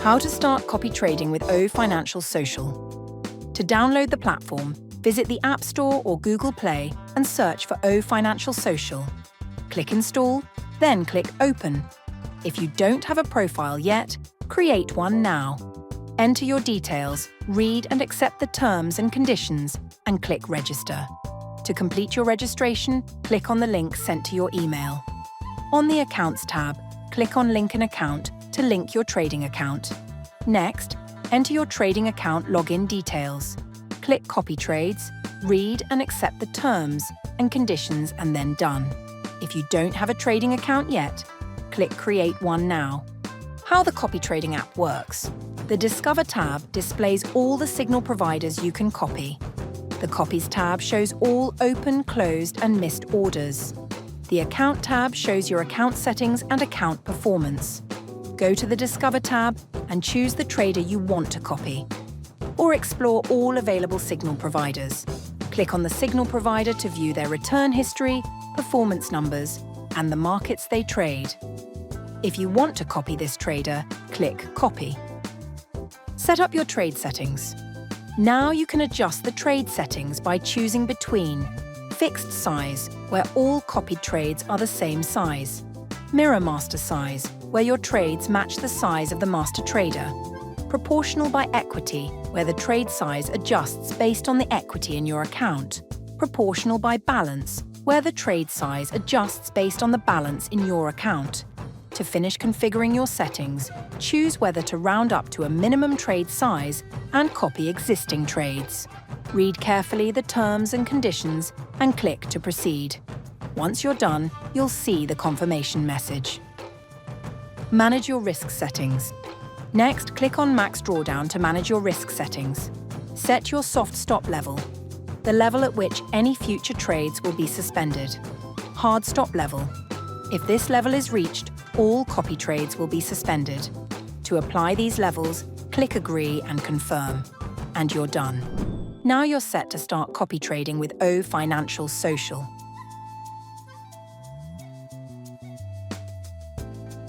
How to start copy trading with OFinancial Social. To download the platform, visit the App Store or Google Play and search for OFinancial Social. Click Install, then click Open. If you don't have a profile yet, create one now. Enter your details, read and accept the terms and conditions, and click Register. To complete your registration, click on the link sent to your email. On the Accounts tab, click on Link an Account to link your trading account. Next, enter your trading account login details. Click Copy Trades, read and accept the terms and conditions, and then Done. If you don't have a trading account yet, click Create One now. How the copy trading app works. The Discover tab displays all the signal providers you can copy. The Copies tab shows all open, closed, and missed orders. The Account tab shows your account settings and account performance. Go to the Discover tab and choose the trader you want to copy. Or explore all available signal providers. Click on the signal provider to view their return history, performance numbers, and the markets they trade. If you want to copy this trader, click Copy. Set up your trade settings. Now you can adjust the trade settings by choosing between Fixed Size, where all copied trades are the same size; Mirror Master Size, where your trades match the size of the master trader; Proportional by Equity, where the trade size adjusts based on the equity in your account; Proportional by Balance, where the trade size adjusts based on the balance in your account. To finish configuring your settings, choose whether to round up to a minimum trade size and copy existing trades. Read carefully the terms and conditions and click to proceed. Once you're done, you'll see the confirmation message. Manage your risk settings. Next, click on Max Drawdown to manage your risk settings. Set your soft stop level, the level at which any future trades will be suspended. Hard stop level. If this level is reached, all copy trades will be suspended. To apply these levels, click Agree and Confirm. And you're done. Now you're set to start copy trading with OFinancial Social.